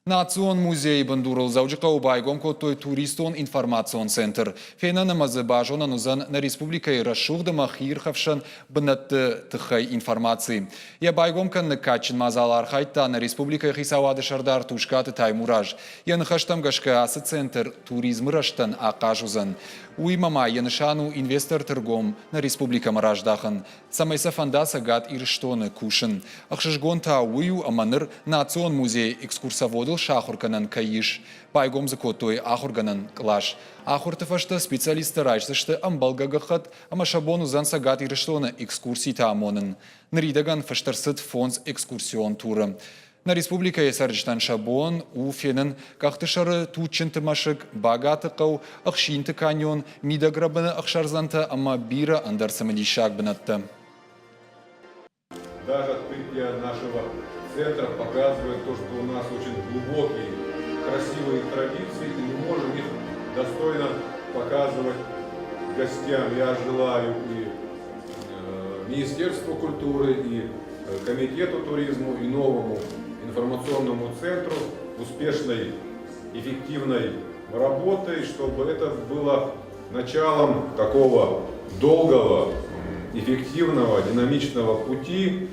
Национ музей бандурал заужикау байгом той туристон информацион центр. Фена намазы бажона нузан на республикой расшухда махирхавшан бнат тхай информации. Я байгомкан на качин мазал архайта на республикой хисавады шардар тушкаты таймураж. Я нахаштам гашка асы центр туризм раштан акажузан. Уймама янышану инвестор торгом на республика мараждахан. Самайса фандаса гад ирштоны кушин. Ахшишгонта ую аманыр национ музей экскурсоводыл шахурканан каиш. Байгом закотой ахурганан клаш. Ахуртыфашта специалисты райшдышты амбалгагахат амашабону занса гад ирштоны экскурсий таамонын. Нридаган фаштарсыт фонс экскурсион тура. На республика Есарджтан Шабон, Уфенен, Кахтышары Тучентымашык, Багатыкау, Ахшинты каньон, Мидаграбана Ахшарзанта, Ама Бира Андарсамадишак Бнатта. Даже открытие нашего центра показывает то, что у нас очень глубокие, красивые традиции, и мы можем их достойно показывать гостям. Я желаю и Министерству культуры, и Комитету туризма, и новому информационному центру успешной, эффективной работы, чтобы это было началом такого долгого, эффективного, динамичного пути